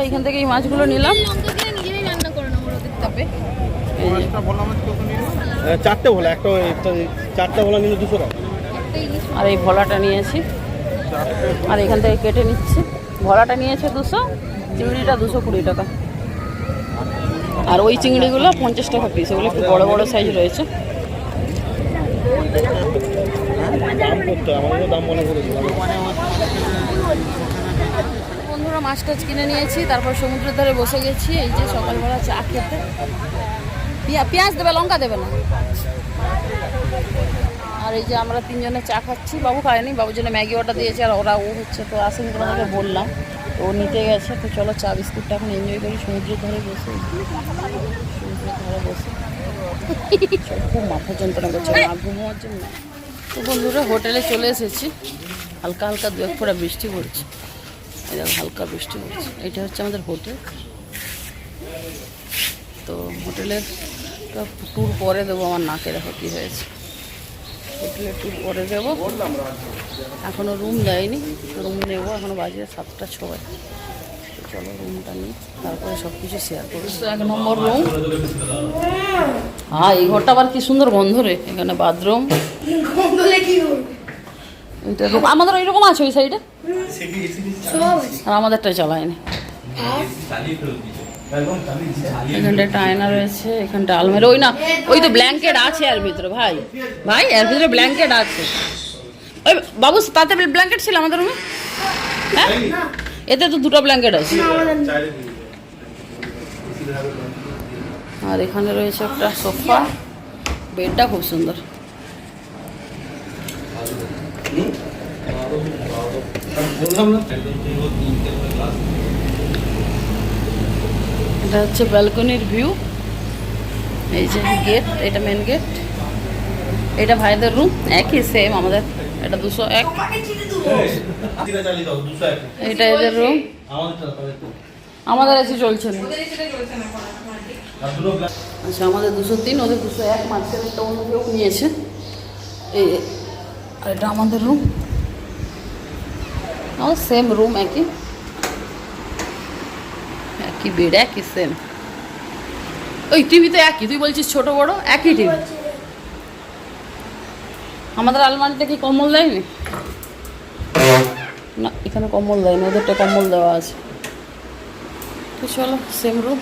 এখান থেকে এই মাছগুলো নিলাম। চারটে ভোলা, একটা চারটে ভোলা নিলে 200 টাকা। আর এই ভোলাটা নিয়েছি, আর এখান থেকে কেটে নিচ্ছি। ভোলাটা নিয়েছে 200, চিংড়িটা 220 টাকা। আর ওই চিংড়িগুলো 50 টাকা পিস, ওগুলো একটু বড় বড় সাইজ রয়েছে। বন্ধুরা মাছ টাছ কিনে নিয়েছি, তারপর সমুদ্রের ধারে বসে গেছি। এই যে সকালবেলা চা খেতে। পেঁয়াজ দেবে, লঙ্কা দেবে না। আর এই যে আমরা তিনজনে চা খাচ্ছি। বাবু খায়নি, বাবুর জন্য ম্যাগি অর্ডার দিয়েছে। আর ওরা ও হচ্ছে তো আসেনি, তোমাদেরকে বললাম, তো ও নিতে গেছে। তো চলো চা বিস্কুটটা এখন এনজয় করি সমুদ্রের ধারে বসে। সমুদ্রের ধারে বসে খুব মাথা যন্ত্রণা করছে না ঘুমোর জন্য। তো বন্ধুরা হোটেলে চলে এসেছি। হালকা হালকা 2 ফোঁটা বৃষ্টি পড়ছে। এই দেখো হালকা বৃষ্টি পড়ছে। এটা হচ্ছে আমাদের হোটেল। তো হোটেলের ট্যুর পরে দেবো। আমার নাকে দেখো কী হয়েছে। হোটেলের ট্যুর পরে দেবো, এখনও রুম দেয়নি। রুম নেবো, এখনও বাজে 7টা 6। চলো রুমটা নিই, তারপরে সব কিছু শেয়ার করবো। 1 নম্বর রুম। হ্যাঁ, এই ঘরটা আবার কি সুন্দর গন্ধ রে। এখানে বাথরুম, এইটা রুম। আমাদের ওইরকম আছে ওই সাইডে, আর আমাদেরটা চালায়নি। এখানটা একটা আয়না রয়েছে, এখানটা আলমারি। ওই না, ওই তো ব্ল্যাঙ্কেট আছে এর ভিতরে। ভাই ভাই এর ভিতরে ব্ল্যাঙ্কেট আছে। ওই বাবু তাতে ব্ল্যাঙ্কেট ছিল আমাদের রুমে? হ্যাঁ, এতে তো 2টা ব্ল্যাঙ্কেট আছে। আর এখানে রয়েছে একটা সোফা। বেডটা খুব সুন্দর। এটা হচ্ছে ব্যালকনির ভিউ। এই যে গেট, এটা মেন গেট। এটা ভাইদের রুম, একই সেম আমাদের। এটা 201। এটা এদের রুম। আমাদের এসে চলছে না। আচ্ছা, আমাদের 203, ওদের 201। মাঝখানে একটা অন্য কেউ নিয়েছে। এই আর এটা আমাদের রুম। আমাদের সেম রুম, একই বেড, একই সেম। ওই টিভি তো একই, তুই বলছিস ছোট বড়, একই টিভি। আমাদের আলমারিতে কি কম্বল দেয়নি? না, এখানে কম্বল দেয়নি, ওদেরটা কম্বল দেওয়া আছে। তো চলো সেম রুম।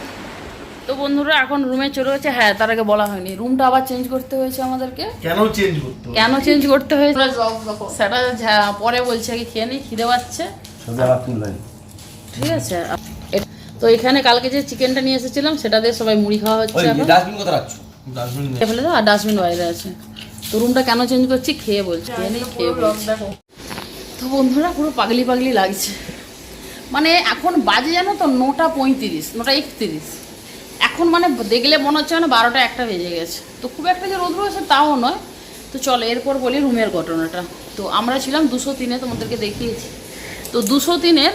তো বন্ধুরা এখন রুমে চলে গেছে। হ্যাঁ, তার আগে বলা হয়নি, রুমটা আবার চেঞ্জ করতে হয়েছে আমাদেরকে। কেন চেঞ্জ করতে হয়েছে সেটা পরে বলছে। আগে খেয়ে নিই, খিদে পাচ্ছে। ঠিক আছে। তো এখানে কালকে যে চিকেনটা নিয়ে এসেছিলাম সেটা দিয়ে সবাই মুড়ি খাওয়া হচ্ছে। ফেলে দাও, আর ডাস্টবিন বাইরে আছে। তো রুমটা কেন চেঞ্জ করছি খেয়ে বলছি, খেয়ে নেই খেয়ে বলছি। তো বন্ধুরা পুরো পাগলি পাগলি লাগছে। মানে এখন বাজে জানো তো 9টা 35, 9টা 31। এখন মানে দেখলে মনে হচ্ছে না 12টা 1টা বেজে গেছে। তো খুব একটা যে রোদ রয়েছে তাও নয়। তো চলো এরপর বলি রুমের ঘটনাটা। তো আমরা ছিলাম 203-এ, তোমাদেরকে দেখিয়েছি। তো 203-এর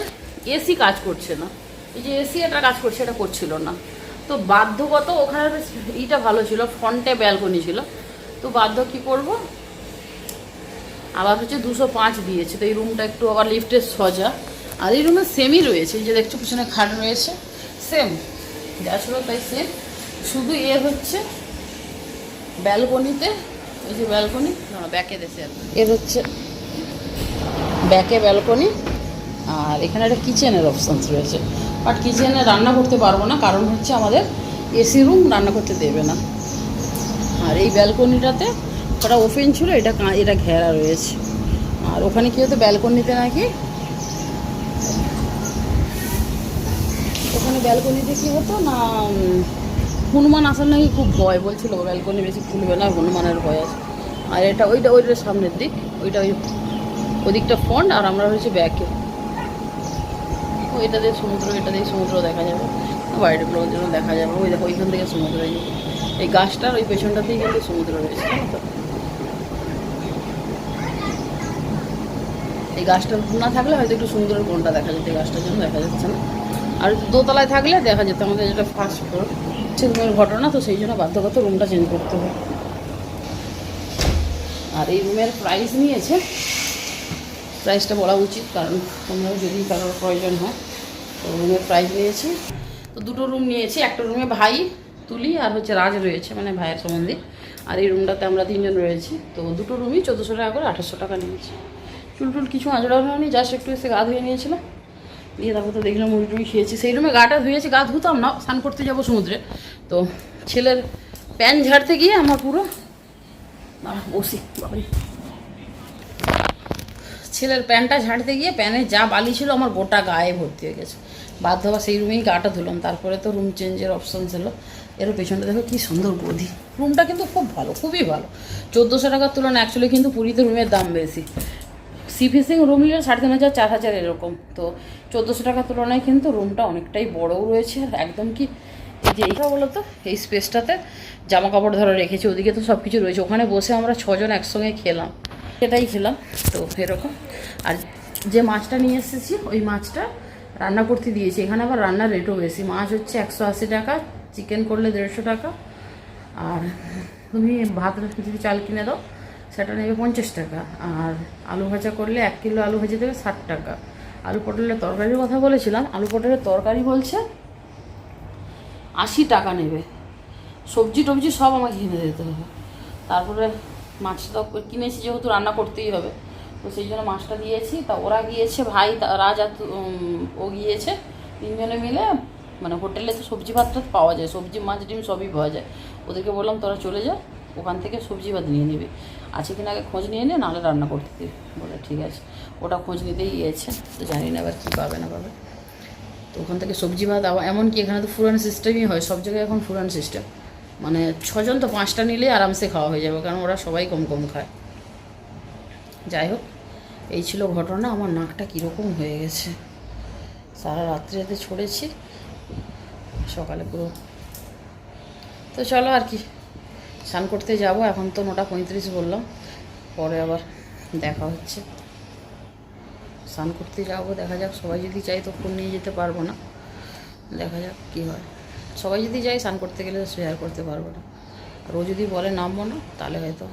এসি কাজ করছে না। এই যে এসি এটা কাজ করছে, এটা করছিল না। তো বাধ্যগত, ওখানে ইটা ভালো ছিল, ফ্রন্টে ব্যালকনি ছিল। তো বাধ্য কি করব, আবার হচ্ছে 205 দিয়েছে। তো এই রুমটা একটু আবার লিফটের সজা। আর এই রুমে সেমই রয়েছে, এই যে দেখছো পিছনে খাট রয়েছে, সেম যা ছিল তাই সেম। শুধু এর হচ্ছে ব্যালকনিতে, এই যে ব্যালকনি ব্যাকে দেশে, এর হচ্ছে ব্যাকে ব্যালকনি। আর এখানে একটা কিচেনের অপশানস রয়েছে, বাট কিচেনে রান্না করতে পারবো না, কারণ হচ্ছে আমাদের এসি রুম, রান্না করতে দেবে না। আর এই ব্যালকনিটাতে একটা ওপেন ছিল, এটা ঘেরা রয়েছে। আর ওখানে কী হতো, ব্যালকনিতে নাকি, ওখানে ব্যালকনিতে কী হতো না, হনুমান আসার নাকি খুব ভয় বলছিল। ব্যালকনি বেশি খুলবে না, হনুমানের ভয় আছে। আর এটা ওইটার সামনের দিক, ওদিকটা ফ্রন্ট, আর আমরা হচ্ছে ব্যাকে। এটা দিয়ে সমুদ্র দেখা যাবে, বাইরের লোকের জন্য দেখা যাবে। ওই দেখো ওইখান থেকে সমুদ্র, এই গাছটার ওই পেছনটাতেই কিন্তু সমুদ্র রয়েছে, জানো তো। এই গাছটা না থাকলে হয়তো একটু সুন্দর কোনটা দেখা যেত, এই গাছটার জন্য দেখা যাচ্ছে না। আর দোতলায় থাকলে দেখা যেত। আমাদের যেটা ফার্স্ট ফ্লোর, রুমের ঘটনা, তো সেই জন্য বাধ্যগত রুমটা চেঞ্জ করতে হবে। আর এই রুমের প্রাইস নিয়েছে, প্রাইসটা বলা উচিত, কারণ তোমরা যদি কারোর প্রয়োজন হয় তো রুমের প্রাইস নিয়েছি। তো দুটো রুম নিয়েছি, একটা রুমে ভাই, তুলি আর হচ্ছে রাজ রয়েছে, মানে ভাইয়ের সম্বন্ধে। আর এই রুমটাতে আমরা 3 জন রয়েছি। তো দুটো রুমই 1400 টাকা করে 2800 টাকা নিয়েছি। চুল কিছু আঁচড়ানো হয়নি, জাস্ট একটু এসে গা ধুয়ে নিয়েছিলাম, দিয়ে তারপর তো দেখলাম মুড়ি টুড়ি খেয়েছি। সেই রুমে গাটা ধুয়েছি, গা ধুতাম না, স্নান করতে যাবো সমুদ্রে। তো ছেলের প্যান্ট ঝাড়তে গিয়ে আমার পুরো বসি বাবারি, ছেলের প্যান্টটা ঝাড়তে গিয়ে প্যানে যা বালি ছিল আমার গোটা গায়ে ভর্তি হয়ে গেছে। বাধ্য হওয়া সেই রুমেই গাটা ধুলাম। তারপরে তো রুম চেঞ্জের অপশান ছিল। এরও পেছনটা দেখো কী সুন্দর গদি। রুমটা কিন্তু খুব ভালো, খুবই ভালো। 1400 টাকার তুলনায় অ্যাকচুয়ালি কিন্তু পুরীতে রুমের দাম বেশি। সি ফেসিং রুম নিলে 3500 4000 এরকম। তো 1400 টাকার তুলনায় কিন্তু রুমটা অনেকটাই বড়ও রয়েছে। আর একদম কি এই যে এইটা বলো তো, এই স্পেসটাতে জামা কাপড় ধরো রেখেছি, ওদিকে তো সব কিছু রয়েছে। ওখানে বসে আমরা 6 জন একসঙ্গে খেলাম, সেটাই খেলাম। তো এরকম। আর যে মাছটা নিয়ে এসেছি ওই মাছটা রান্না করতে দিয়েছি। এখানে আবার রান্নার রেটও বেশি। মাছ হচ্ছে 180 টাকা, চিকেন করলে 150 টাকা। আর তুমি ভাত যদি চাল কিনে দাও সেটা নেবে 50 টাকা। আর আলু ভাজা করলে 1 কিলো আলু ভেজে দেবে 60 টাকা। আলু পটলের তরকারির কথা বলেছিলাম, আলু পটলের তরকারি বলছে 80 টাকা নেবে। সবজি টবজি সব আমাকে কিনে দিতে হবে। তারপরে মাছটা কিনেছি, যেহেতু রান্না করতেই হবে, তো সেই জন্য মাছটা দিয়েছি। তা ওরা গিয়েছে, ভাই রাজ আর ও গিয়েছে, 3 জনে মিলে। মানে হোটেলে তো সবজি ভাতটা পাওয়া যায়, সবজি মাছ ডিম সবই পাওয়া যায়। ওদেরকে বললাম তোরা চলে যা, ওখান থেকে সবজি ভাত নিয়ে নিবি, আছে কিনা আগে খোঁজ নিয়ে নে, নাহলে রান্না করতে দিবি। বলে ঠিক আছে। ওটা খোঁজ নিতেই গিয়েছে, তো জানি না এবার কী পাবে না পাবে। তো ওখান থেকে সবজি ভাত এমনকি এখানে তো ফুরান সিস্টেমই হয়, সব জায়গায় এখন ফুরান সিস্টেম। মানে 6 জন তো 5টা নিলেই আরামসে খাওয়া হয়ে যাবে, কারণ ওরা সবাই কম কম খায়। যাই হোক, এই ছিল ঘটনা। আমার নাকটা কীরকম হয়ে গেছে, সারা রাত্রিতে ছড়েছি, সকালে পুরো। তো চলো আর কি, স্নান করতে যাব। এখন তো 9:35 বললাম, পরে আবার দেখা হচ্ছে। স্নান করতে যাবো, দেখা যাক। সবাই যদি চাই তো ফোন নিয়ে যেতে পারবো না, দেখা যাক কী হয়। সবাই যদি যাই স্নান করতে গেলে শেয়ার করতে পারবো না। আর ও যদি বলে নামবো না, তাহলে হয়তো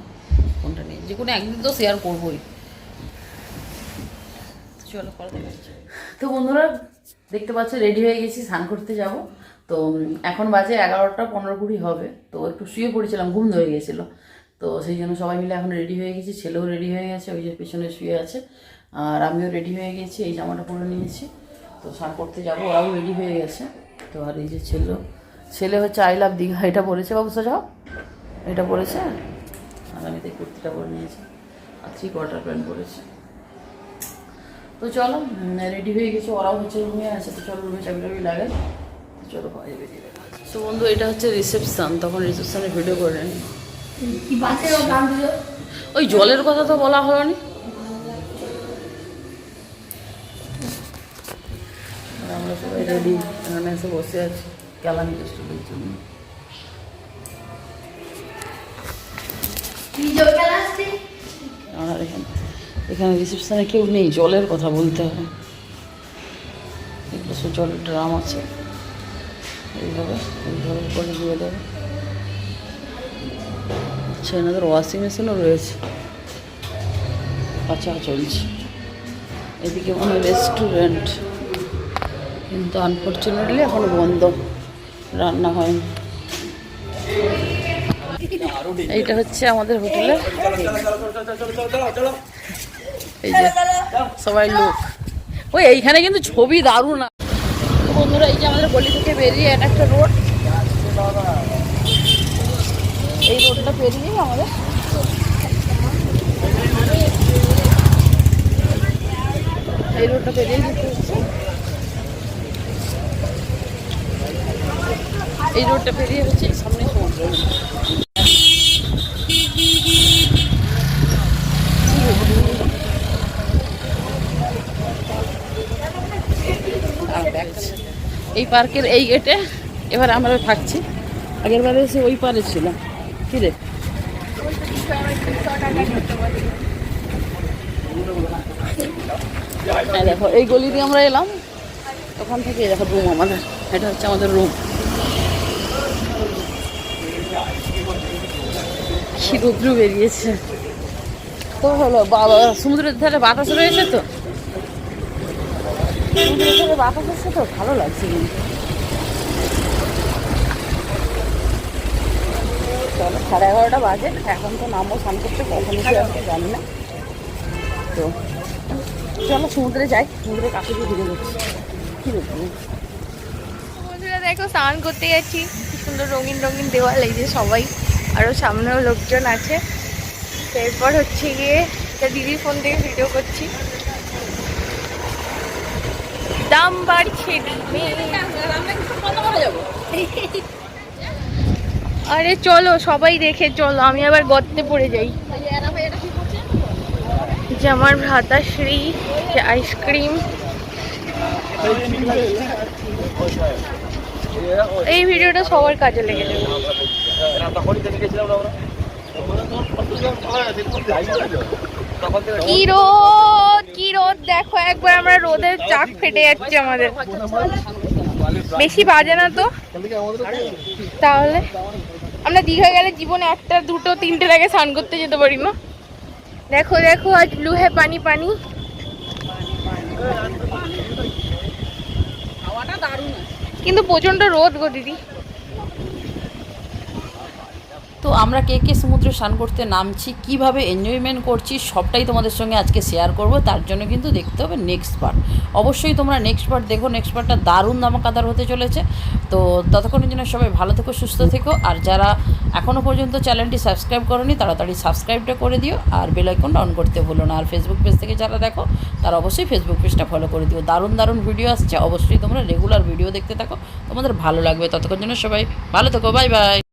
ফোনটা নিয়ে যে কোনো একদিন তো শেয়ার করবোই। চলো পরে দেখা যাচ্ছে। তো বন্ধুরা দেখতে পাচ্ছ রেডি হয়ে গেছি, স্নান করতে যাব। তো এখন বাজে 11:15-20 হবে। তো একটু শুয়ে পড়েছিলাম, ঘুম ধরে গেছিলো। তো সেই জন্য সবাই মিলে এখন রেডি হয়ে গেছি। ছেলেও রেডি হয়ে গেছে, ওই যে পেছনে শুয়ে আছে। আর আমিও রেডি হয়ে গেছি, এই জামাটা পরে নিয়েছি। তো স্নান করতে যাবো, ওরাও রেডি হয়ে গেছে। তো আর এই যে ছেলে হচ্ছে আই লাভ দীঘা এটা পরেছে, বাবু সাজাও এটা পরেছে। আর আমি তো কুর্তিটা পরে নিয়েছি, আর 3/4 প্যান্ট পরেছি। তো চলো রেডি হয়ে গেছি, ওরাও হচ্ছে রুমে আছে। তো চলো রুমে চাবি লাগে, চলো বাইরে বেরিয়ে। তো বন্ধু এটা হচ্ছে রিসেপশন, তখন রিসেপশনে ভিডিও করে নি। ওই জলের কথা তো বলা হয়নি। আমরা সবাই রেডি, এখানে এসে বসে আছি ক্যালামি রেস্টুরেন্টের জন্য। আর এখানে রিসেপশনে কেউ নেই, জলের কথা বলতে হবে। এগুলো সব জলের ড্রাম আছে, এইভাবে করে দিয়ে দেবে। আচ্ছা, এনাদের ওয়াশিং মেশিনও রয়েছে, আচ্ছা চলছে। এদিকে মনে রেস্টুরেন্ট, কিন্তু আনফর্চুনেটলি এখনো বন্ধ, রান্না হয়নি। এইটা হচ্ছে আমাদের হোটেলে, এই যে সবাই লোক। ওই এইখানে কিন্তু ছবি দারুণ। বন্ধুরা এই যে আমাদের গলি থেকে বেরিয়ে এটা একটা রোড, এই রোডটা পেরিয়ে আমাদের এই রোডটা পেরিয়ে যেতে হচ্ছে। এই রোডটা পেরিয়ে হচ্ছে সামনে সমুদ্র। এই পার্কের এই গেটে এবার আমরা থাকছি। আগের বারে এসে ওই পারে ছিলাম। কি রে দেখো, এই গলি দিয়ে আমরা এলাম, ওখান থেকে দেখো রুম আমাদের। এটা হচ্ছে আমাদের রুম। কি রৌদ্র বেরিয়েছে, তো হলো বাবা, সমুদ্রের ধারে বাতাস রয়েছে তো। সমুদ্রের বাতাসের সাথে ভালো লাগছে কিন্তু। চলো 11:30 বাজে, এখন তো নামবো স্নান করতে, কখন এসে আসতে জানি না। তো চলো সমুদ্রে যাই, সমুদ্রের কাছে দিয়ে ঘুরে যাচ্ছি। কী দেখবো বন্ধুরা দেখো স্নান করতে যাচ্ছি, কি সুন্দর রঙিন রঙিন দেওয়াল, এই যে সবাই, আরও সামনেও লোকজন আছে। তো এরপর হচ্ছে গিয়ে এটা দিদির ফোন থেকে ভিডিও করছি। দাম বাড়ছে আরে চলো সবাই দেখে চলো, আমি আবার গর্তে পড়ে যাই। যে আমার ভ্রাতাশ্রী, যে আইসক্রিম, এই ভিডিওটা সবার কাজে লেগে যাবে। কি রোদ, কি রোদ দেখো একবার, আমরা রোদের চাক ফেটে যাচ্ছে আমাদের। বেশি বাজে না তো? তাহলে আমরা দীঘা গেলে জীবনে 1টা 2টো 3টে লাগে স্নান করতে যেতে পারি না। দেখো দেখো আজ ব্লু হে পানি পানি। কিন্তু প্রচন্ড রোদ গো দিদি। তো আমরা কে কে সমুদ্রে স্নান করতে নামছি, কিভাবে এনজয়মেন্ট করছি, সবটাই তোমাদের সঙ্গে আজকে শেয়ার করব। তার জন্য কিন্তু দেখতে হবে নেক্সট পার্ট। অবশ্যই তোমরা নেক্সট পার্ট দেখো, নেক্সট পার্টটা দারুণ ধামাকাদার হতে চলেছে। তো ততক্ষণের জন্য সবাই ভালো থেকো, সুস্থ থেকো। আর যারা এখনও পর্যন্ত চ্যানেলটি সাবস্ক্রাইব করোনি তাড়াতাড়ি সাবস্ক্রাইবটা করে দিও, আর বেল আইকনটা অন করতে ভুলো না। আর ফেসবুক পেজ থেকে যারা দেখো তারা অবশ্যই ফেসবুক পেজটা ফলো করে দিও। দারুণ দারুণ ভিডিও আসছে, অবশ্যই তোমরা রেগুলার ভিডিও দেখতে থাকো, তোমাদের ভালো লাগবে। ততক্ষণ জন্য সবাই ভালো থেকো, বাই বাই।